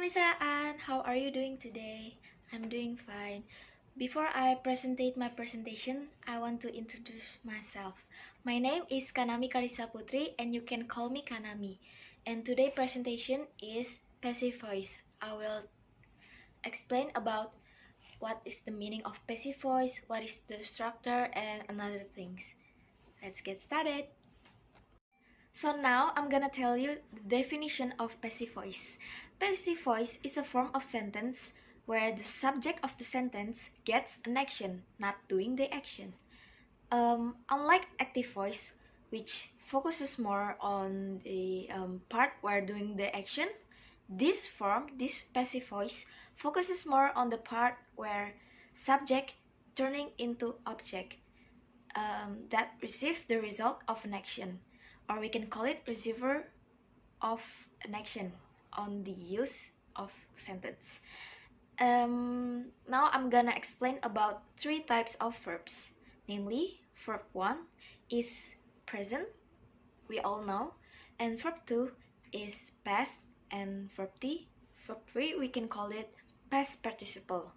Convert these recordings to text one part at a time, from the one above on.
Lisraan, how are you doing today? I'm doing fine. Before I presentate my presentation, I want to introduce myself. My name is Kanami Karisa Putri and you can call me Kanami. And today's presentation is passive voice. I will explain about what is the meaning of passive voice, what is the structure, and another things. Let's get started. So now I'm gonna tell you the definition of passive voice. Passive voice is a form of sentence where the subject of the sentence gets an action, not doing the action. Unlike active voice, which focuses more on the part where doing the action, this passive voice, focuses more on the part where subject turning into object that receive the result of an action, or we can call it receiver of an action on the use of sentence. Now I'm gonna explain about three types of verbs, namely verb 1 is present, we all know, and verb 2 is past, and verb 3 we can call it past participle.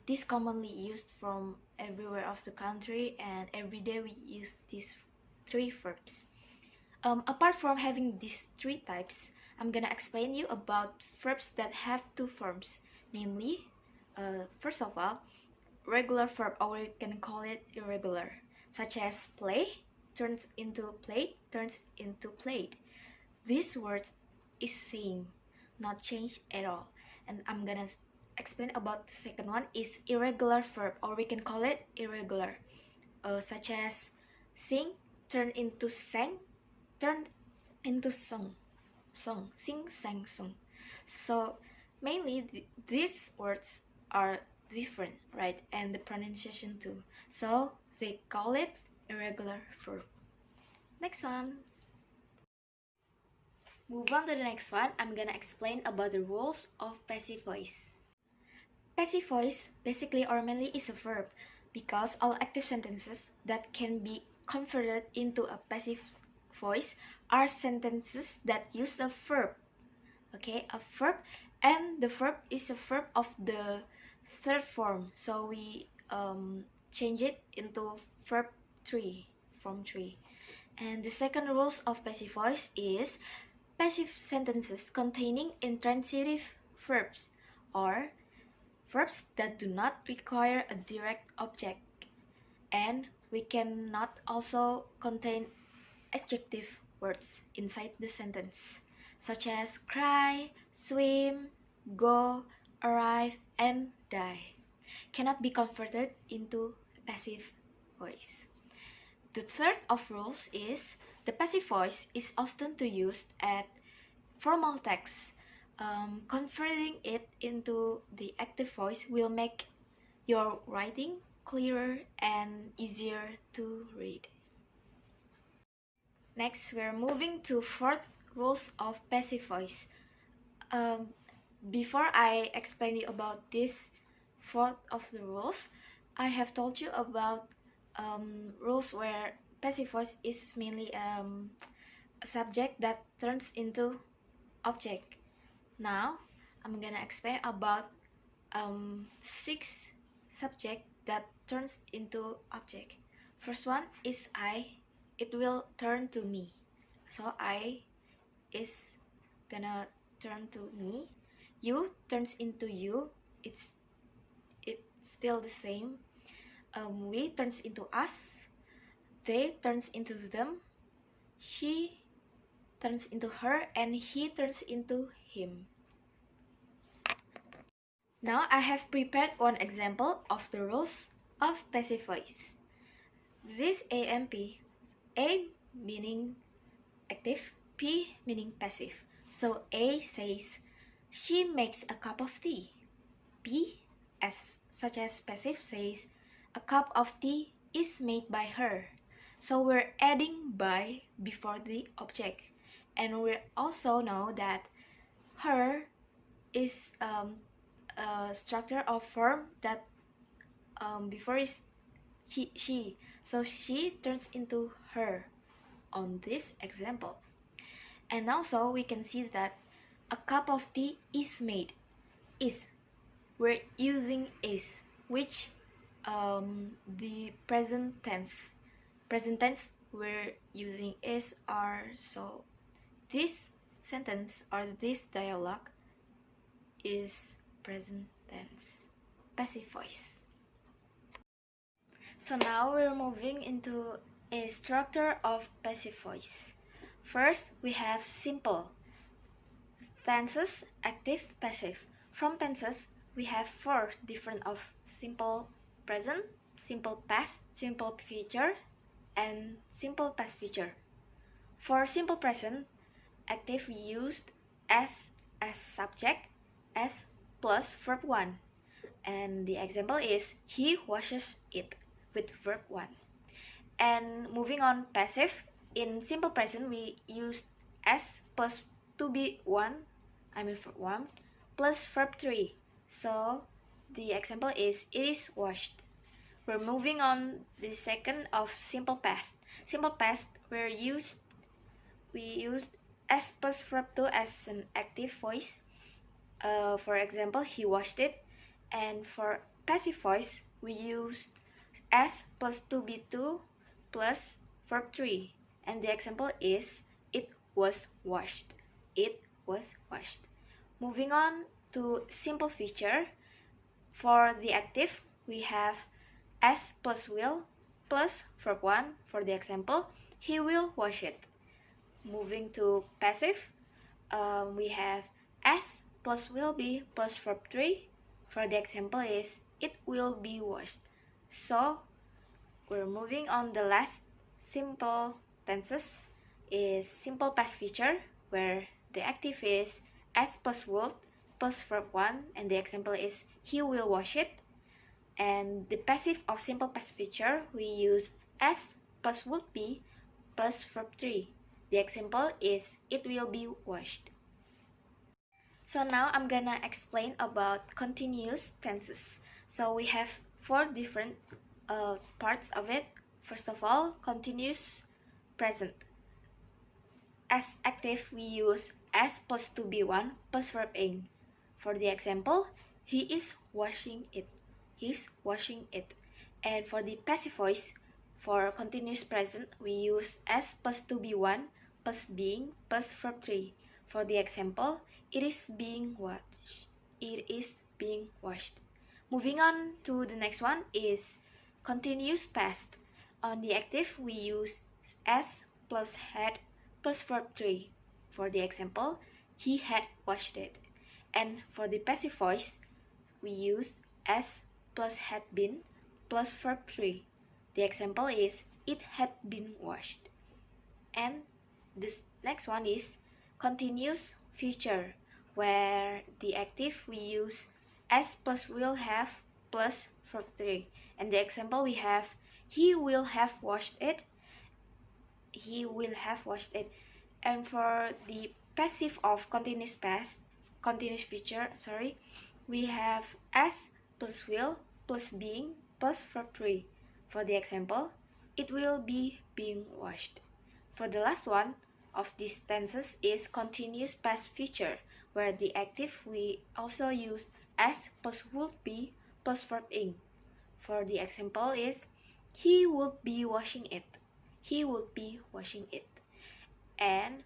This commonly used from everywhere of the country, and every day we use these three verbs. Apart from having these three types, I'm gonna explain you about verbs that have two forms, namely, first of all, regular verb, or we can call it irregular, such as play turns into played, turns into played. This word is same, not changed at all. And I'm gonna explain about the second one is irregular verb, or we can call it irregular, such as sing turn into sang, turned into song, sing, sang, song. So mainly these words are different, right? And the pronunciation too. So they call it irregular verb. Next one. Move on to the next one. I'm gonna explain about the rules of passive voice. Passive voice basically or mainly is a verb because all active sentences that can be converted into a passive voice are sentences that use a verb. Okay, a verb, and the verb is a verb of the third form, so we change it into verb 3, form 3. And the second rules of passive voice is passive sentences containing intransitive verbs, or verbs that do not require a direct object, and we cannot also contain adjective words inside the sentence, such as cry, swim, go, arrive, and die. Cannot be converted into passive voice. The third of rules is the passive voice is often used at formal text. Converting it into the active voice will make your writing clearer and easier to read. Next, we're moving to fourth rules of passive voice. Before I explain you about this fourth of the rules, I have told you about rules where passive voice is mainly a subject that turns into object. Now, I'm gonna explain about 6 subject that turns into object. First one is I. It will turn to me. So I is gonna turn to me. You turns into you. It's still the same. We turns into us. They turns into them. She turns into her, and he turns into him. Now I have prepared one example of the rules of passive voice. This AMP, A meaning active, P meaning passive. So A says, she makes a cup of tea. P, such as passive, says, a cup of tea is made by her. So we're adding by before the object. And we also know that her is a structure of verb that before is she. So she turns into her on this example. And also we can see that A cup of tea is made. Is. We're using is, which the present tense. Present tense we're using is, are, so this sentence or this dialogue is present tense, passive voice. So now we're moving into a structure of passive voice. First, we have simple tenses, active, passive. From tenses, we have 4 different of simple present, simple past, simple future, and simple past future. For simple present, active we used as subject, as plus verb 1. And the example is he washes it with verb 1. And moving on passive, in simple present we use as plus to be 1, verb 1, plus verb 3. So the example is it is washed. We're moving on the second of simple past. Simple past we used as plus verb 2 as an active voice. For example, he washed it. And for passive voice, we used as plus to be 2 plus verb 3. And the example is it was washed. It was washed. Moving on to simple future. For the active, we have as plus will plus verb 1 for the example, he will wash it. Moving to passive, we have as plus will be plus verb 3. For the example is it will be washed. So we're moving on the last simple tenses is simple past future, where the active is as plus would plus verb 1, and the example is he will wash it. And the passive of simple past future, we use as plus would be plus verb 3. The example is it will be washed. So now I'm gonna explain about continuous tenses. So we have 4 different parts of it. First of all, continuous present. As active, we use as plus to be 1 plus verb ing. For the example, he is washing it. He's washing it. And for the passive voice, for continuous present, we use as plus to be 1 plus being plus verb 3. For the example, it is being washed. It is being washed. Moving on to the next one is continuous past. On the active, we use as plus had plus verb 3. For the example, he had washed it. And for the passive voice, we use as plus had been plus verb 3. The example is it had been washed. And this next one is continuous future, where the active we use as plus will have plus verb 3. And the example we have he will have washed it. He will have washed it. And for the passive of continuous future, we have as plus will plus being plus verb 3. For the example, it will be being washed. For the last one of these tenses is continuous past future, where the active we also use as plus would be plus verb ing. For the example is he would be washing it. He would be washing it. And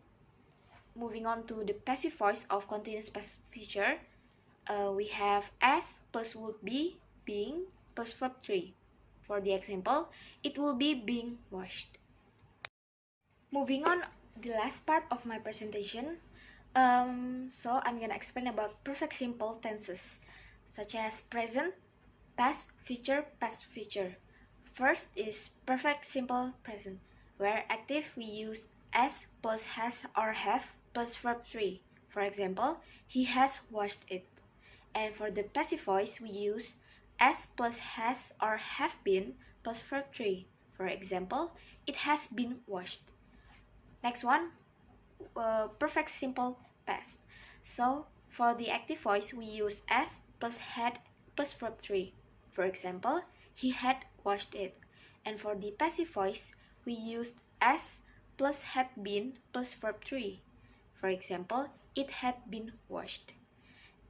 moving on to the passive voice of continuous past future, we have as plus would be being plus verb 3. For the example, it will be being washed. Moving on the last part of my presentation, so I'm gonna explain about perfect simple tenses, such as present, past, future, past, future. First is perfect simple present, where active we use as plus has or have plus verb 3. For example, he has washed it. And for the passive voice, we use as plus has or have been plus verb 3. For example, it has been washed. Next one, perfect simple past. So for the active voice, we use as plus had plus verb 3. For example, he had washed it. And for the passive voice, we used as plus had been plus verb 3. For example, it had been washed.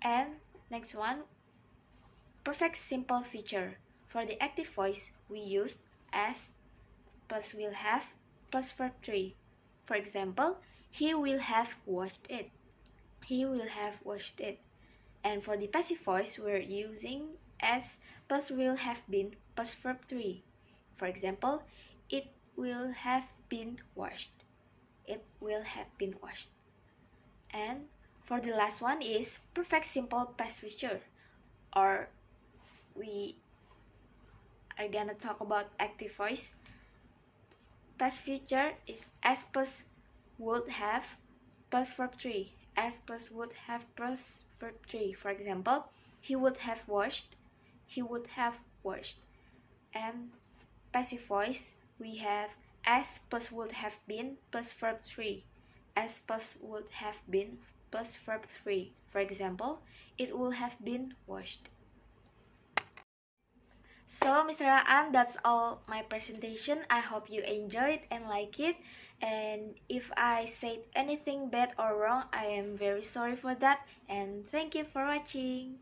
And next one, perfect simple feature. For the active voice, we used as plus will have plus verb 3. For example, he will have washed it. He will have washed it. And for the passive voice, we're using as plus will have been plus verb 3. For example, it will have been washed. It will have been washed. And for the last one is perfect simple past future, or we are gonna talk about active voice. Past future is as plus would have plus verb 3. As plus would have plus verb 3. For example, he would have washed. He would have washed. And passive voice, we have as plus would have been plus verb 3. As plus would have been plus verb 3. For example, it would have been washed. So, Mr. Aan, that's all my presentation. I hope you enjoyed and like it. And if I said anything bad or wrong, I am very sorry for that. And thank you for watching.